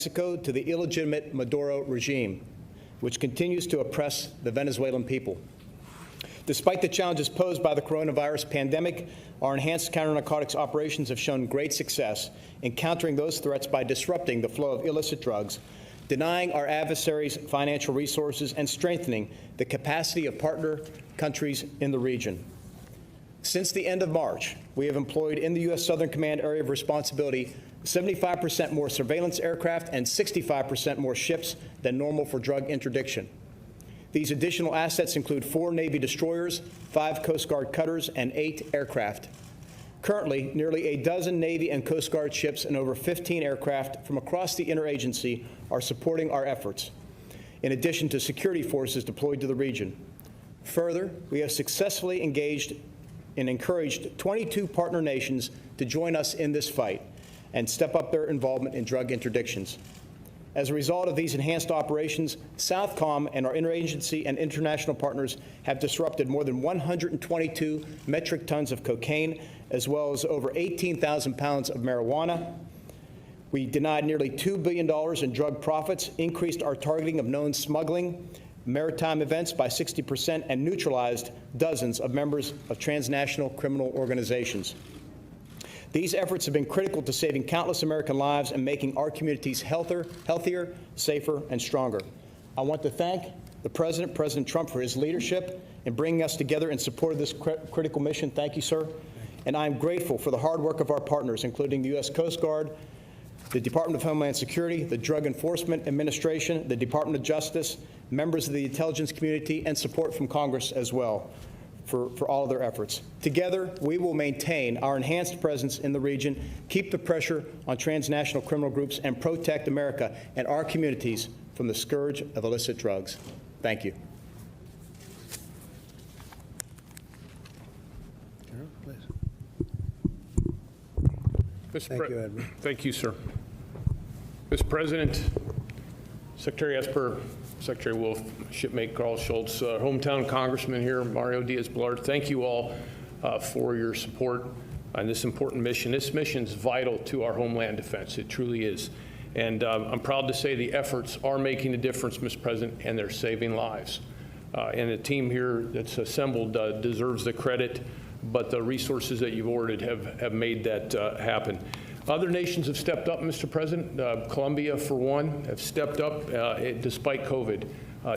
Mexico to the illegitimate Maduro regime, which continues to oppress the Venezuelan people. Despite the challenges posed by the coronavirus pandemic, our enhanced counter-narcotics operations have shown great success in countering those threats by disrupting the flow of illicit drugs, denying our adversaries financial resources, and strengthening the capacity of partner countries in the region. Since the end of March, we have employed in the U.S. Southern Command area of responsibility 75% more surveillance aircraft and 65% more ships than normal for drug interdiction. These additional assets include 4 Navy destroyers, 5 Coast Guard cutters, and 8 aircraft. Currently, nearly a dozen Navy and Coast Guard ships and over 15 aircraft from across the interagency are supporting our efforts, in addition to security forces deployed to the region. Further, we have successfully engaged and encouraged 22 partner nations to join us in this fight and step up their involvement in drug interdictions. As a result of these enhanced operations, SOUTHCOM and our interagency and international partners have disrupted more than 122 metric tons of cocaine, as well as over 18,000 pounds of marijuana. We denied nearly $2 billion in drug profits, increased our targeting of known smuggling, maritime events by 60%, and neutralized dozens of members of transnational criminal organizations. These efforts have been critical to saving countless American lives and making our communities healthier, safer, and stronger. I want to thank the President, President Trump, for his leadership in bringing us together in support of this critical mission. Thank you, sir. And I am grateful for the hard work of our partners, including the U.S. Coast Guard, the Department of Homeland Security, the Drug Enforcement Administration, the Department of Justice, members of the intelligence community, and support from Congress as well for all of their efforts. Together, we will maintain our enhanced presence in the region, keep the pressure on transnational criminal groups, and protect America and our communities from the scourge of illicit drugs. Thank you. Thank you, Edward. Thank you, sir. Mr. President, Secretary Esper, Secretary Wolf, Shipmate Carl Schultz, hometown Congressman here, Mario Diaz-Balart, thank you all for your support on this important mission. This mission is vital to our homeland defense. It truly is. And I'm proud to say the efforts are making a difference, Mr. President, and they're saving lives. And the team here that's assembled deserves the credit, but the resources that you've ordered have made that happen. Other nations have stepped up, Mr. President. Colombia, for one, have stepped up despite COVID.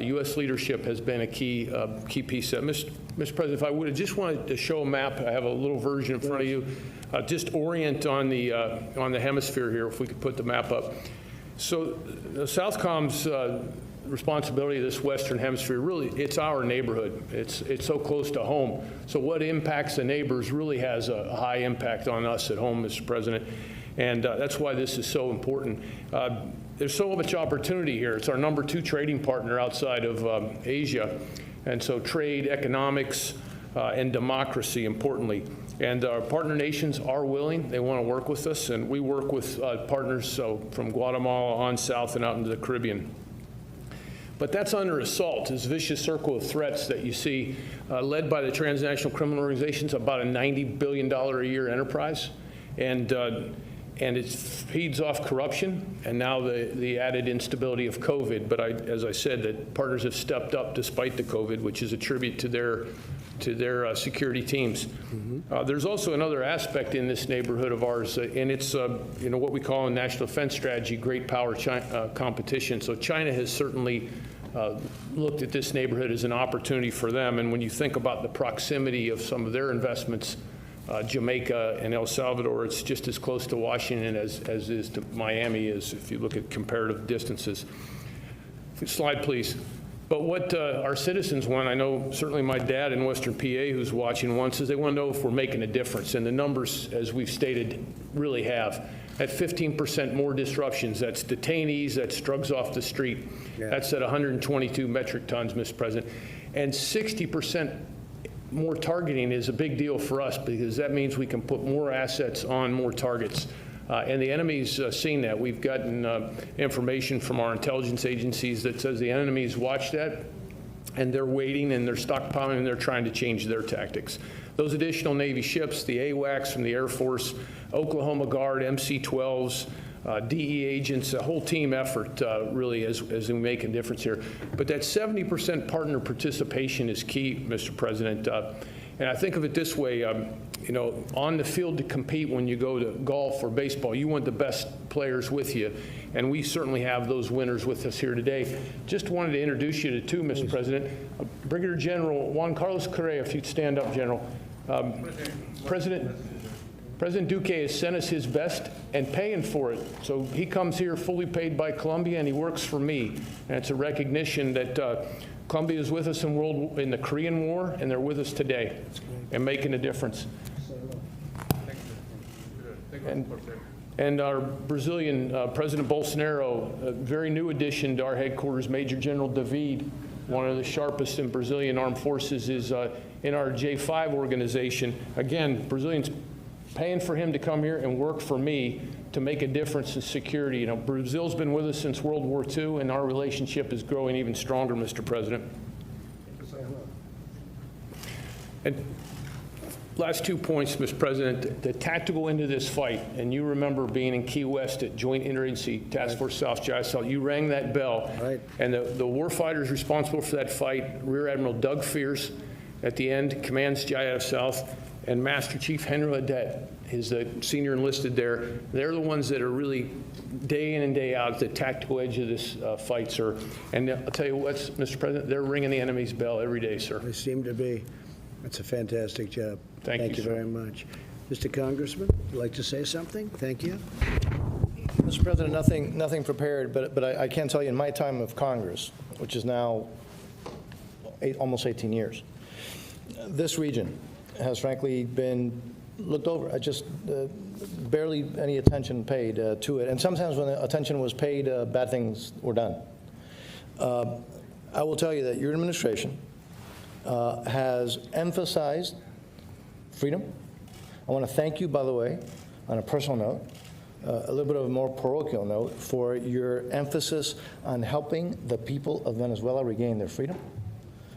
U.S. leadership has been a key piece of that. Mr. President, if I would, I just wanted to show a map. I have a little version in front of you. Just orient on the hemisphere here, if we could put the map up. So the SOUTHCOM's responsibility of this Western Hemisphere, really, it's our neighborhood. It's so close to home. So what impacts the neighbors really has a high impact on us at home, Mr. President. And that's why this is so important. There's so much opportunity here. It's our #2 trading partner outside of Asia. And so trade, economics, and democracy, importantly. And our partner nations are willing. They want to work with us. And we work with partners from Guatemala on south and out into the Caribbean. But that's under assault, this vicious circle of threats that you see, led by the transnational criminal organizations, about a $90 billion a year enterprise. And it feeds off corruption and now the added instability of COVID. But as I said, that partners have stepped up despite the COVID, which is a tribute to their security teams. Mm-hmm. There's also another aspect in this neighborhood of ours, and it's what we call in national defense strategy, great power competition. So China has certainly looked at this neighborhood as an opportunity for them. And when you think about the proximity of some of their investments, Jamaica and El Salvador, it's just as close to Washington as is to Miami is, if you look at comparative distances. Slide, please. But what our citizens want, I know certainly my dad in Western PA who's watching wants, is they want to know if we're making a difference. And the numbers, as we've stated, really have. At 15% more disruptions, that's detainees, that's drugs off the street. Yeah. That's at 122 metric tons, Mr. President. And 60% more targeting is a big deal for us because that means we can put more assets on more targets. And the enemy's seen that. We've gotten information from our intelligence agencies that says the enemy's watched that, and they're waiting, and they're stockpiling, and they're trying to change their tactics. Those additional Navy ships, the AWACS from the Air Force, Oklahoma Guard, MC-12s, DE agents, a whole team effort really as we make a difference here. But that 70% partner participation is key, Mr. President. And I think of it this way, you know, on the field to compete when you go to golf or baseball, you want the best players with you. And we certainly have those winners with us here today. Just wanted to introduce you to two, Mr. President. Brigadier General Juan Carlos Correa, if you'd stand up, General. President Duque has sent us his best and paying for it. So he comes here fully paid by Colombia, and he works for me. And it's a recognition that Colombia is with us in the Korean War, and they're with us today and making a difference. And our Brazilian President Bolsonaro, a very new addition to our headquarters, Major General David, one of the sharpest in Brazilian armed forces, is in our J5 organization. Again, Brazilians paying for him to come here and work for me to make a difference in security. You know, Brazil's been with us since World War II, and our relationship is growing even stronger, Mr. President. And last 2 points, Mr. President, the tactical end of this fight, and you remember being in Key West at Joint Interagency Task Force South JISL, you rang that bell, and the war fighters responsible for that fight, Rear Admiral Doug Fears at the end, commands JIF South, and Master Chief Henry Ledet is the senior enlisted there. They're the ones that are really day in and day out at the tactical edge of this fight, sir. And I'll tell you what, Mr. President, they're ringing the enemy's bell every day, sir. They seem to be. That's a fantastic job. Thank you very much. Mr. Congressman, would you like to say something? Thank you. Mr. President, nothing prepared, but I can tell you in my time of Congress, which is now almost 18 years, this region has frankly been looked over. I just barely any attention paid to it. And sometimes when the attention was paid, bad things were done. I will tell you that your administration has emphasized freedom. I want to thank you, by the way, on a personal note, a little bit of a more parochial note, for your emphasis on helping the people of Venezuela regain their freedom,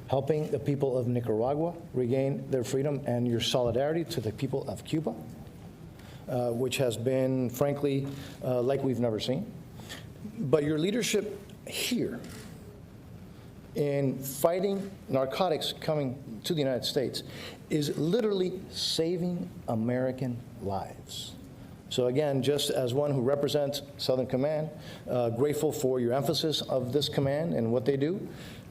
helping the people of Nicaragua regain their freedom, and your solidarity to the people of Cuba, which has been, frankly, like we've never seen. But your leadership here in fighting narcotics coming to the United States is literally saving American lives. So again, just as one who represents Southern Command, grateful for your emphasis of this command and what they do,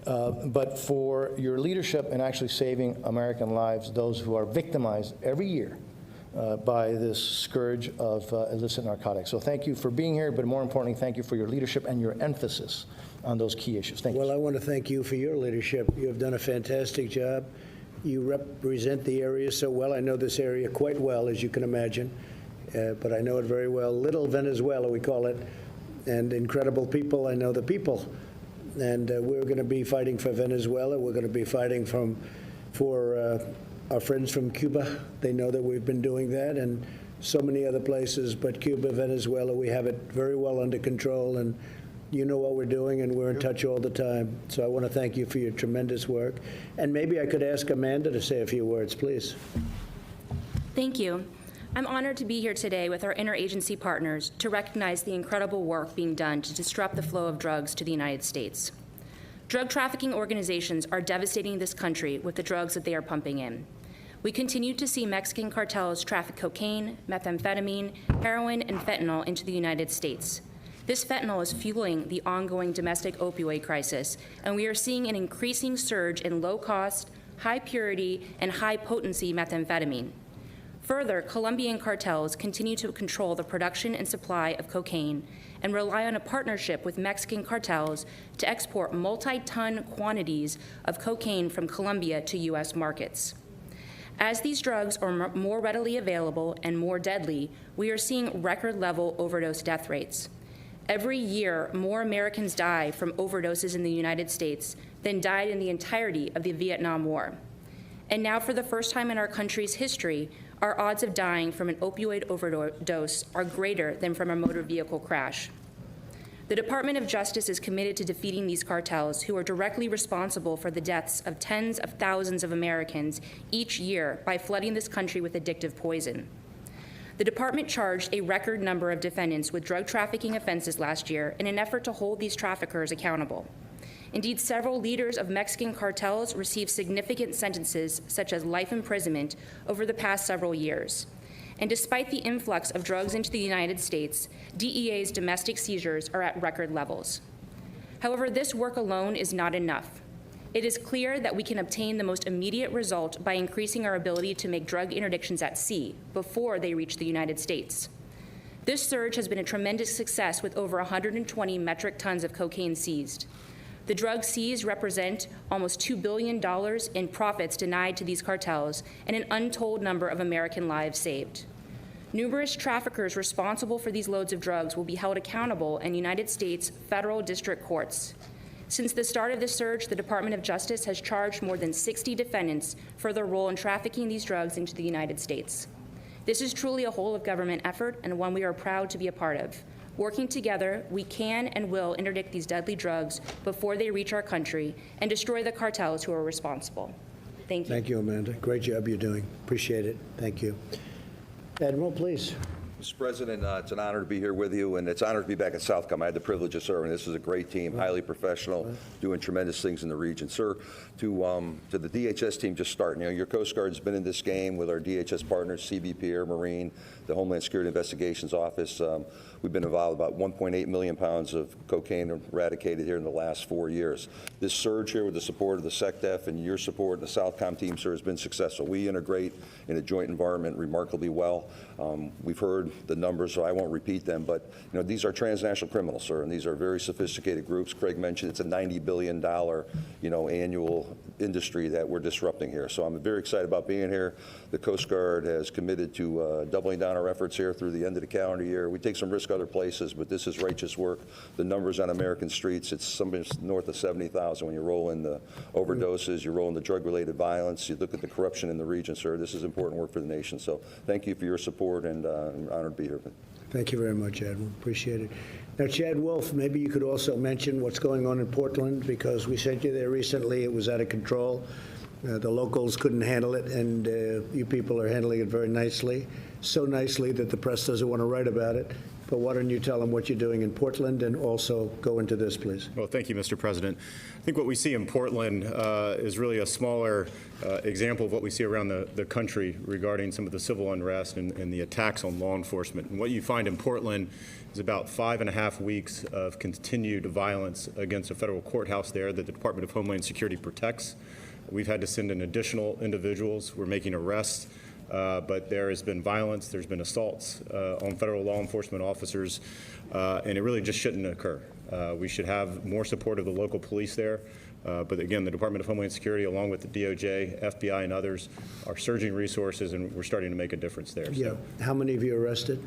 but for your leadership in actually saving American lives, those who are victimized every year by this scourge of illicit narcotics. So thank you for being here, but more importantly, thank you for your leadership and your emphasis on those key issues. Thank you. Well, I want to thank you for your leadership. You have done a fantastic job. You represent the area so well. I know this area quite well, as you can imagine, but I know it very well. Little Venezuela, we call it, and incredible people. I know the people. And we're going to be fighting for Venezuela. We're going to be fighting for our friends from Cuba. They know that we've been doing that, and so many other places. But Cuba, Venezuela, we have it very well under control, and you know what we're doing, and we're in touch all the time. So I want to thank you for your tremendous work. And maybe I could ask Amanda to say a few words, please. Thank you. I'm honored to be here today with our interagency partners to recognize the incredible work being done to disrupt the flow of drugs to the United States. Drug trafficking organizations are devastating this country with the drugs that they are pumping in. We continue to see Mexican cartels traffic cocaine, methamphetamine, heroin, and fentanyl into the United States. This fentanyl is fueling the ongoing domestic opioid crisis, and we are seeing an increasing surge in low-cost, high-purity, and high-potency methamphetamine. Further, Colombian cartels continue to control the production and supply of cocaine and rely on a partnership with Mexican cartels to export multi-ton quantities of cocaine from Colombia to U.S. markets. As these drugs are more readily available and more deadly, we are seeing record-level overdose death rates. Every year, more Americans die from overdoses in the United States than died in the entirety of the Vietnam War. And now, for the first time in our country's history, our odds of dying from an opioid overdose are greater than from a motor vehicle crash. The Department of Justice is committed to defeating these cartels, who are directly responsible for the deaths of tens of thousands of Americans each year by flooding this country with addictive poison. The department charged a record number of defendants with drug trafficking offenses last year in an effort to hold these traffickers accountable. Indeed, several leaders of Mexican cartels received significant sentences, such as life imprisonment, over the past several years. And despite the influx of drugs into the United States, DEA's domestic seizures are at record levels. However, this work alone is not enough. It is clear that we can obtain the most immediate result by increasing our ability to make drug interdictions at sea before they reach the United States. This surge has been a tremendous success with over 120 metric tons of cocaine seized. The drugs seized represent almost $2 billion in profits denied to these cartels and an untold number of American lives saved. Numerous traffickers responsible for these loads of drugs will be held accountable in United States federal district courts. Since the start of this surge, the Department of Justice has charged more than 60 defendants for their role in trafficking these drugs into the United States. This is truly a whole-of-government effort and one we are proud to be a part of. Working together, we can and will interdict these deadly drugs before they reach our country and destroy the cartels who are responsible. Thank you. Thank you, Amanda. Great job you're doing. Appreciate it. Thank you. Admiral, please. Mr. President, it's an honor to be here with you, and it's an honor to be back at SOUTHCOM. I had the privilege of serving. This is a great team, highly professional, doing tremendous things in the region. Sir, to the DHS team just starting, your Coast Guard's been in this game with our DHS partners, CBP, Air Marine, the Homeland Security Investigations Office. We've been involved with about 1.8 million pounds of cocaine eradicated here in the last 4 years. This surge here with the support of the SecDef and your support, the SOUTHCOM team, sir, has been successful. We integrate in a joint environment remarkably well. We've heard the numbers, so I won't repeat them, but these are transnational criminals, sir, and these are very sophisticated groups. Craig mentioned it's a $90 billion annual industry that we're disrupting here. So I'm very excited about being here. The Coast Guard has committed to doubling down our efforts here through the end of the calendar year. We take some risk other places, but this is righteous work. The numbers on American streets, it's something north of 70,000 when you roll in the overdoses, you roll in the drug-related violence, you look at the corruption in the region, sir. This is important work for the nation. So thank you for your support, and I'm honored to be here. Thank you very much, Admiral. Appreciate it. Now, Chad Wolf, maybe you could also mention what's going on in Portland, because we sent you there recently. It was out of control. The locals couldn't handle it, and you people are handling it very nicely, so nicely that the press doesn't want to write about it. But why don't you tell them what you're doing in Portland, and also go into this, please. Well, thank you, Mr. President. I think what we see in Portland is really a smaller example of what we see around the country regarding some of the civil unrest and the attacks on law enforcement. And what you find in Portland is about 5.5 weeks of continued violence against a federal courthouse there that the Department of Homeland Security protects. We've had to send in additional individuals. We're making arrests. But there has been violence, there's been assaults on federal law enforcement officers, and it really just shouldn't occur. We should have more support of the local police there. But again, the Department of Homeland Security, along with the DOJ, FBI, and others, are surging resources, and we're starting to make a difference there. Yeah. How many have you arrested?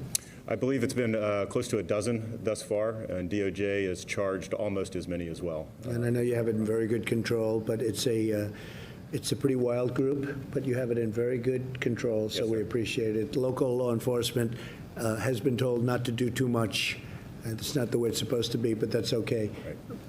I believe it's been close to a dozen thus far, and DOJ has charged almost as many as well. And I know you have it in very good control, but it's a pretty wild group, but you have it in very good control, so we appreciate it. Local law enforcement has been told not to do too much. It's not the way it's supposed to be, but that's okay.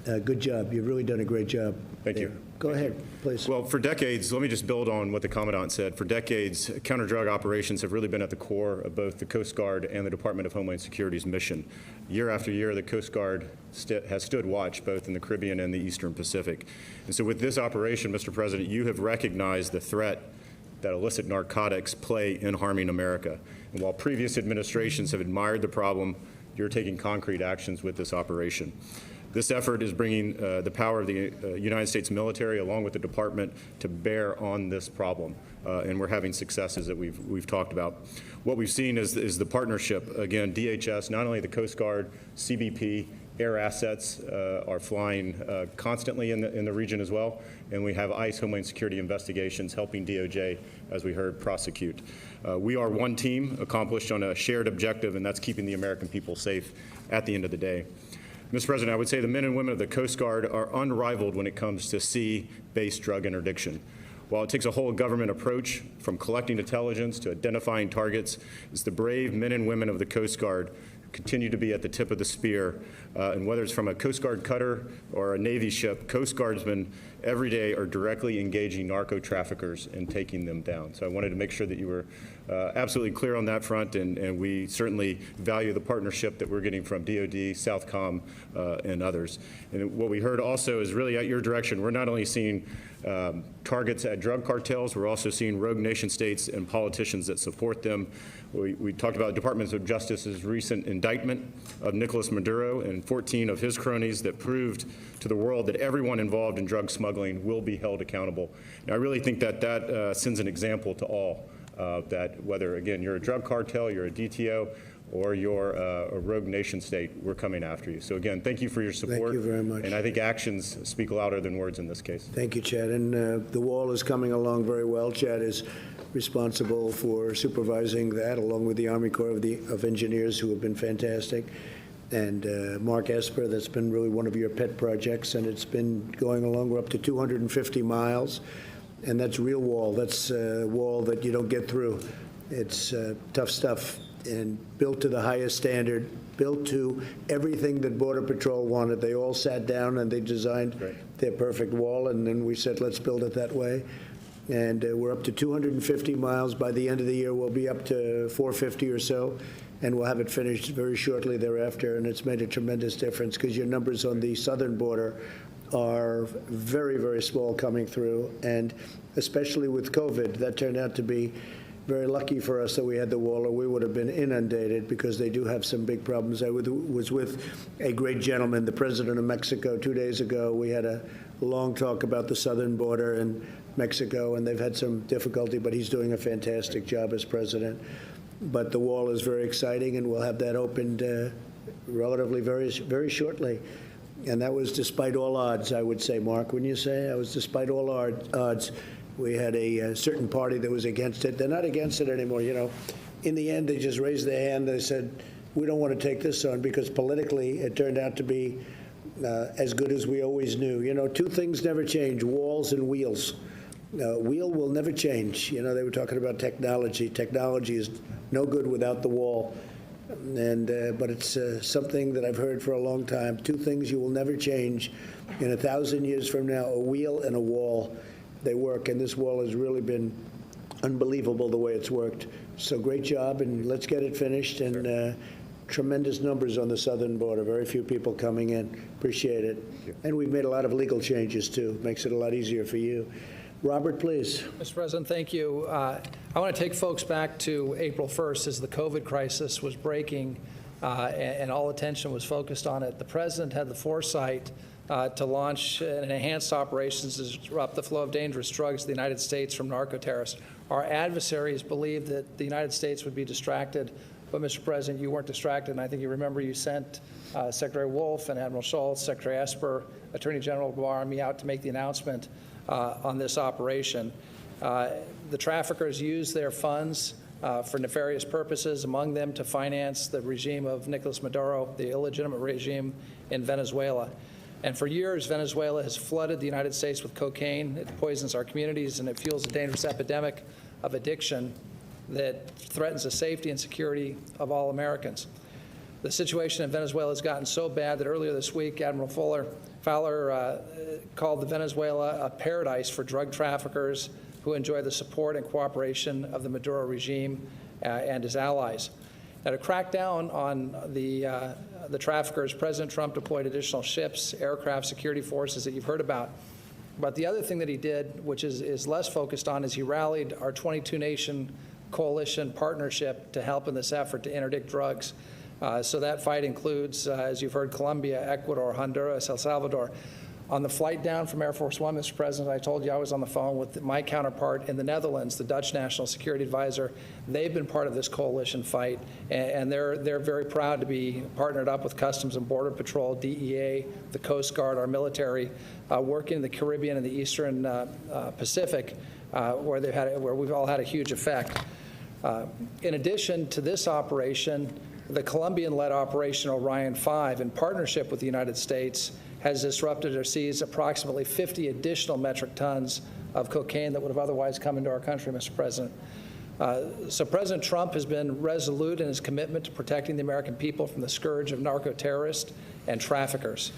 Right. Good job. You've really done a great job. Thank you. Go ahead, please. Well, for decades, let me just build on what the Commandant said. For decades, counter-drug operations have really been at the core of both the Coast Guard and the Department of Homeland Security's mission. Year after year, the Coast Guard has stood watch both in the Caribbean and the Eastern Pacific. And so with this operation, Mr. President, you have recognized the threat that illicit narcotics play in harming America. And while previous administrations have admired the problem, you're taking concrete actions with this operation. This effort is bringing the power of the United States military along with the department to bear on this problem, and we're having successes that we've talked about. What we've seen is the partnership. Again, DHS, not only the Coast Guard, CBP, air assets are flying constantly in the region as well, and we have ICE Homeland Security investigations helping DOJ, as we heard, prosecute. We are one team accomplished on a shared objective, and that's keeping the American people safe at the end of the day. Mr. President, I would say the men and women of the Coast Guard are unrivaled when it comes to sea-based drug interdiction. While it takes a whole government approach, from collecting intelligence to identifying targets, it's the brave men and women of the Coast Guard who continue to be at the tip of the spear. And whether it's from a Coast Guard cutter or a Navy ship, Coast Guardsmen every day are directly engaging narco traffickers and taking them down. So I wanted to make sure that you were absolutely clear on that front, and we certainly value the partnership that we're getting from DOD, SOUTHCOM, and others. And what we heard also is really at your direction. We're not only seeing targets at drug cartels, we're also seeing rogue nation states and politicians that support them. We talked about Department of Justice's recent indictment of Nicolas Maduro and 14 of his cronies that proved to the world that everyone involved in drug smuggling will be held accountable. And I really think that that sends an example to all, that whether, again, you're a drug cartel, you're a DTO, or you're a rogue nation state, we're coming after you. So again, thank you for your support. Thank you very much. And I think actions speak louder than words in this case. Thank you, Chad. And the wall is coming along very well. Chad is responsible for supervising that, along with the Army Corps of Engineers, who have been fantastic. And Mark Esper, that's been really one of your pet projects, and it's been going along. We're up to 250 miles, and that's real wall. That's a wall that you don't get through. It's tough stuff, and built to the highest standard, built to everything that Border Patrol wanted. They all sat down and they designed their perfect wall, and then we said, let's build it that way. And we're up to 250 miles. By the end of the year, we'll be up to 450 or so, and we'll have it finished very shortly thereafter. And it's made a tremendous difference because your numbers on the southern border are very, very small coming through. And especially with COVID, that turned out to be very lucky for us that we had the wall, or we would have been inundated, because they do have some big problems. I was with a great gentleman, the president of Mexico, 2 days ago. We had a long talk about the southern border and Mexico, and they've had some difficulty, but he's doing a fantastic job as president. But the wall is very exciting, and we'll have that opened relatively very shortly. And that was despite all odds, I would say, Mark, wouldn't you say? I was despite all odds. We had a certain party that was against it. They're not against it anymore. You know, in the end, they just raised their hand. They said, we don't want to take this on, because politically it turned out to be as good as we always knew. You know, two things never change: walls and wheels. Wheel will never change. You know, they were talking about technology. Technology is no good without the wall. And but it's something that I've heard for a long time. Two things you will never change in 1,000 years from now: a wheel and a wall. They work, and this wall has really been unbelievable the way it's worked. So great job, and let's get it finished. And tremendous numbers on the southern border. Very few people coming in. Appreciate it. And we've made a lot of legal changes too. Makes it a lot easier for you. Robert, please. Mr. President, thank you. I want to take folks back to April 1st as the COVID crisis was breaking and all attention was focused on it. The President had the foresight to launch an enhanced operations to disrupt the flow of dangerous drugs to the United States from narco-terrorists. Our adversaries believed that the United States would be distracted, but Mr. President, you weren't distracted, and I think you remember you sent Secretary Wolf and Admiral Schultz, Secretary Esper, Attorney General Barr, and me out to make the announcement on this operation. The traffickers used their funds for nefarious purposes, among them to finance the regime of Nicolas Maduro, the illegitimate regime in Venezuela. And for years, Venezuela has flooded the United States with cocaine. It poisons our communities, and it fuels a dangerous epidemic of addiction that threatens the safety and security of all Americans. The situation in Venezuela has gotten so bad that earlier this week, Admiral Fowler called the Venezuela a paradise for drug traffickers who enjoy the support and cooperation of the Maduro regime and his allies. Now, to crack down on the traffickers, President Trump deployed additional ships, aircraft, security forces that you've heard about. But the other thing that he did, which is less focused on, is he rallied our 22-nation coalition partnership to help in this effort to interdict drugs. So that fight includes, as you've heard, Colombia, Ecuador, Honduras, El Salvador. On the flight down from Air Force One, Mr. President, I told you I was on the phone with my counterpart in the Netherlands, the Dutch National Security Advisor. They've been part of this coalition fight, and they're very proud to be partnered up with Customs and Border Patrol, DEA, the Coast Guard, our military, working in the Caribbean and the Eastern Pacific, where we've all had a huge effect. In addition to this operation, the Colombian-led Operation Orion 5, in partnership with the United States, has disrupted or seized approximately 50 additional metric tons of cocaine that would have otherwise come into our country, Mr. President. So President Trump has been resolute in his commitment to protecting the American people from the scourge of narco-terrorists and traffickers.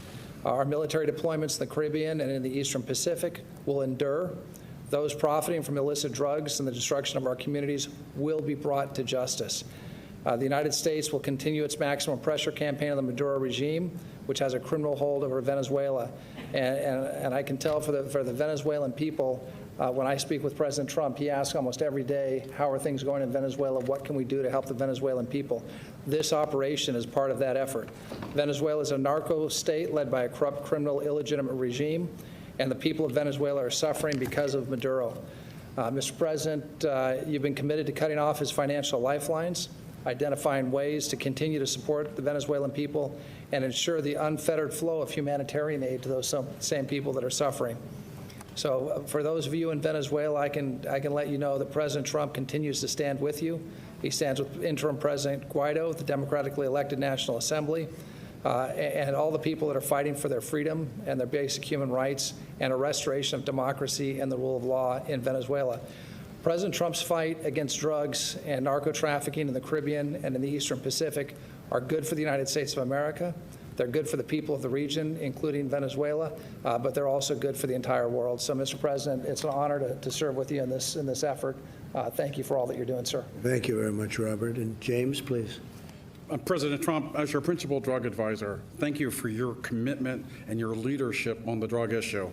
Our military deployments in the Caribbean and in the Eastern Pacific will endure. Those profiting from illicit drugs and the destruction of our communities will be brought to justice. The United States will continue its maximum pressure campaign on the Maduro regime, which has a criminal hold over Venezuela. And I can tell for the Venezuelan people, when I speak with President Trump, he asks almost every day, how are things going in Venezuela? What can we do to help the Venezuelan people? This operation is part of that effort. Venezuela is a narco state led by a corrupt, criminal, illegitimate regime, and the people of Venezuela are suffering because of Maduro. Mr. President, you've been committed to cutting off his financial lifelines, identifying ways to continue to support the Venezuelan people and ensure the unfettered flow of humanitarian aid to those same people that are suffering. So for those of you in Venezuela, I can let you know that President Trump continues to stand with you. He stands with interim President Guaido, the democratically elected National Assembly, and all the people that are fighting for their freedom and their basic human rights and a restoration of democracy and the rule of law in Venezuela. President Trump's fight against drugs and narco trafficking in the Caribbean and in the Eastern Pacific are good for the United States of America. They're good for the people of the region, including Venezuela, but they're also good for the entire world. So, Mr. President, it's an honor to serve with you in this effort. Thank you for all that you're doing, sir. Thank you very much, Robert. And James, please. President Trump, as your principal drug advisor, thank you for your commitment and your leadership on the drug issue.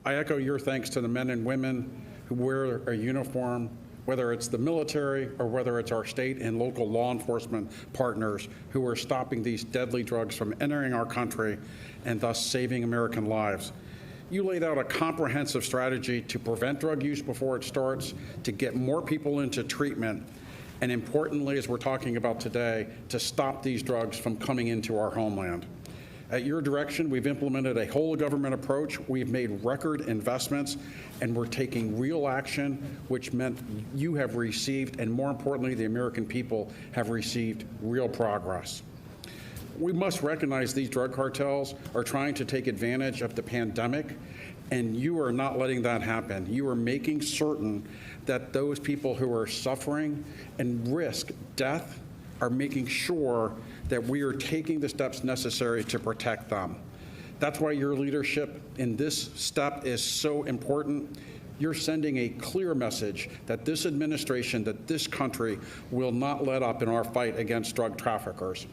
I echo your thanks to the men and women who wear a uniform, whether it's the military or whether it's our state and local law enforcement partners who are stopping these deadly drugs from entering our country and thus saving American lives. You laid out a comprehensive strategy to prevent drug use before it starts, to get more people into treatment, and importantly, as we're talking about today, to stop these drugs from coming into our homeland. At your direction, we've implemented a whole government approach. We've made record investments, and we're taking real action, which meant you have received, and more importantly, the American people have received real progress. We must recognize these drug cartels are trying to take advantage of the pandemic, and you are not letting that happen. You are making certain that those people who are suffering and risk death are making sure that we are taking the steps necessary to protect them. That's why your leadership in this step is so important. You're sending a clear message that this administration, that this country will not let up in our fight against drug traffickers.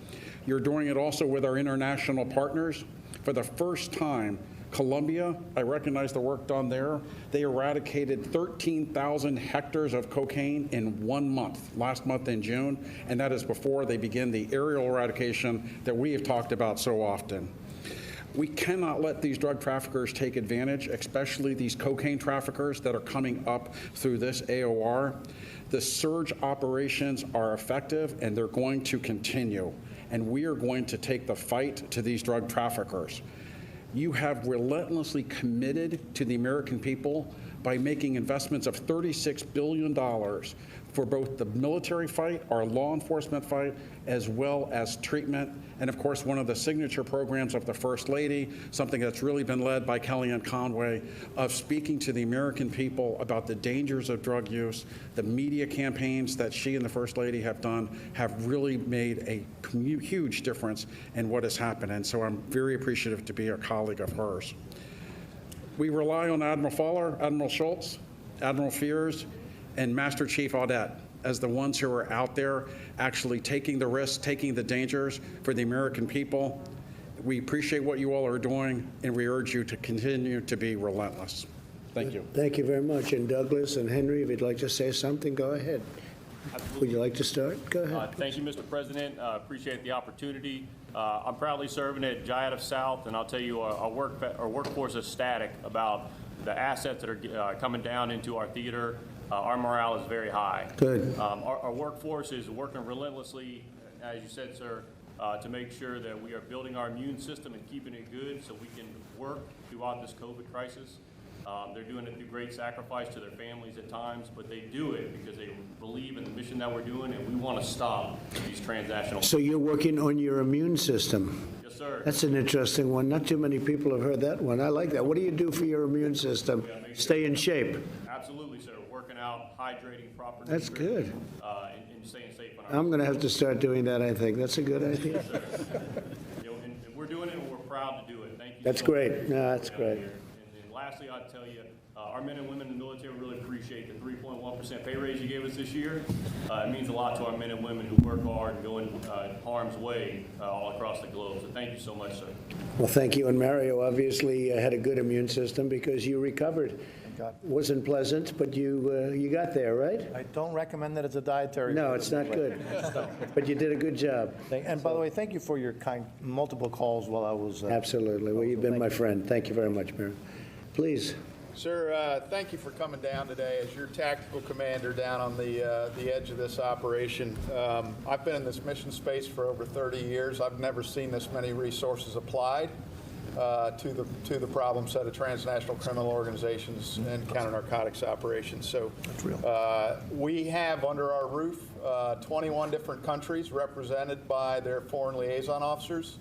You're doing it also with our international partners. For the first time, Colombia, I recognize the work done there. They eradicated 13,000 hectares of cocaine in 1 month, last month in June, and that is before they begin the aerial eradication that we have talked about so often. We cannot let these drug traffickers take advantage, especially these cocaine traffickers that are coming up through this AOR. The surge operations are effective, and they're going to continue, and we are going to take the fight to these drug traffickers. You have relentlessly committed to the American people by making investments of $36 billion for both the military fight, our law enforcement fight, as well as treatment. And of course, one of the signature programs of the First Lady, something that's really been led by Kellyanne Conway, of speaking to the American people about the dangers of drug use. The media campaigns that she and the First Lady have done have really made a huge difference in what has happened. And so I'm very appreciative to be a colleague of hers. We rely on Admiral Fowler, Admiral Schultz, Admiral Fears, and Master Chief Audette as the ones who are out there actually taking the risks, taking the dangers for the American people. We appreciate what you all are doing, and we urge you to continue to be relentless. Thank you. Thank you very much. And Douglas and Henry, if you'd like to say something, go ahead. Would you like to start? Go ahead. Thank you, Mr. President. Appreciate the opportunity. I'm proudly serving at Jayada South, and I'll tell you, our workforce is ecstatic about the assets that are coming down into our theater. Our morale is very high. Good. Our workforce is working relentlessly, as you said, sir, to make sure that we are building our immune system and keeping it good so we can work throughout this COVID crisis. They're doing it through great sacrifice to their families at times, but they do it because they believe in the mission that we're doing, and we want to stop these transactional. So you're working on your immune system. Yes, sir. That's an interesting one. Not too many people have heard that one. I like that. What do you do for your immune system? Stay in shape. Absolutely, sir. Working out, hydrating properly. That's good. And staying safe on our I'm going to have to start doing that, I think. That's a good idea. and we're doing it, and we're proud to do it. Thank you. That's so great. much. No, that's great. And lastly, I'd tell you, our men and women in the military really appreciate the 3.1% pay raise you gave us this year. It means a lot to our men and women who work hard and go in harm's way all across the globe. So thank you so much, sir. Well, thank you. And Mario obviously had a good immune system because you recovered. Wasn't pleasant, but you got there, right? I don't recommend that as a dietary. No, it's not good. But you did a good job. And by the way, thank you for your multiple calls while I was. Absolutely. Well, you've been my friend. Thank you very much, Mario. Please. Sir, thank you for coming down today as your tactical commander down on the edge of this operation. I've been in this mission space for over 30 years. I've never seen this many resources applied to the problem set of transnational criminal organizations and counter-narcotics operations. So we have under our roof 21 different countries represented by their foreign liaison officers.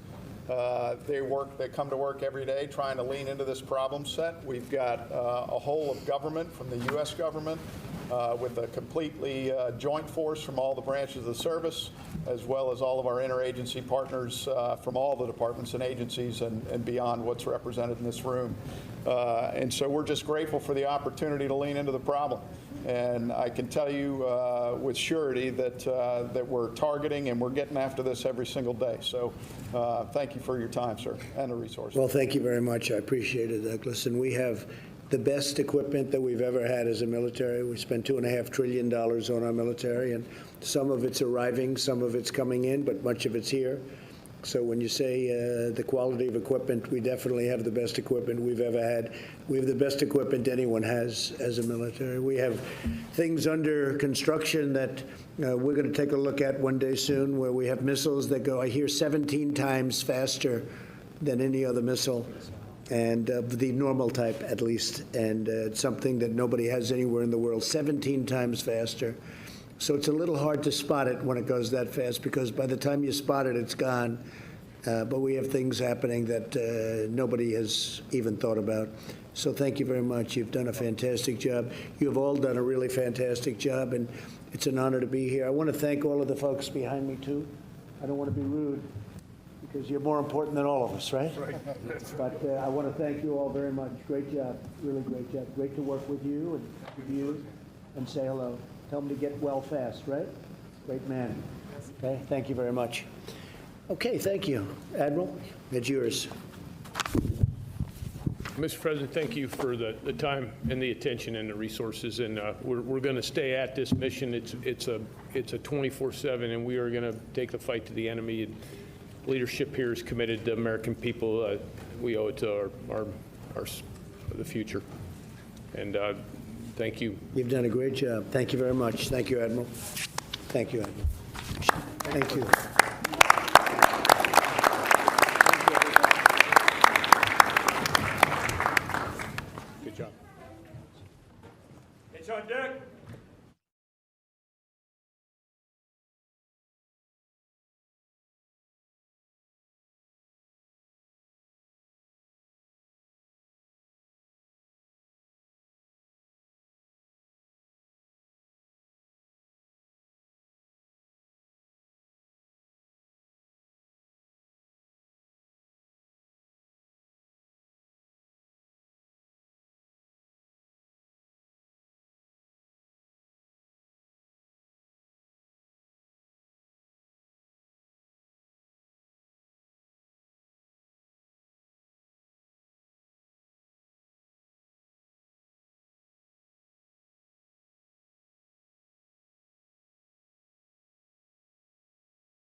They come to work every day trying to lean into this problem set. We've got a whole of government from the U.S. government with a completely joint force from all the branches of the service, as well as all of our interagency partners from all the departments and agencies and beyond what's represented in this room. And so we're just grateful for the opportunity to lean into the problem. And I can tell you with surety that we're targeting and we're getting after this every single day. So thank you for your time, sir, and the resources. Well, thank you very much. I appreciate it, Douglas. And we have the best equipment that we've ever had as a military. We spent $2.5 trillion on our military, and some of it's arriving, some of it's coming in, but much of it's here. So when you say the quality of equipment, we definitely have the best equipment we've ever had. We have the best equipment anyone has as a military. We have things under construction that we're going to take a look at one day soon, where we have missiles that go, I hear, 17 times faster than any other missile, and the normal type at least, and it's something that nobody has anywhere in the world, 17 times faster. So it's a little hard to spot it when it goes that fast, because by the time you spot it, it's gone. But we have things happening that nobody has even thought about. So thank you very much. You've done a fantastic job. You've all done a really fantastic job, and it's an honor to be here. I want to thank all of the folks behind me, too. I don't want to be rude, because you're more important than all of us, right? Right. But I want to thank you all very much. Great job, really great job. Great to work with you and say hello. Tell them to get well fast, right? Great man. Okay, thank you very much. Okay, thank you. Admiral, it's yours. Mr. President, thank you for the time and the attention and the resources, and we're going to stay at this mission. It's a 24/7, and we are going to take the fight to the enemy. And leadership here is committed to American people. We owe it to the future. And thank you. You've done a great job. Thank you very much. Thank you, Admiral. Thank you, Admiral. Thank you.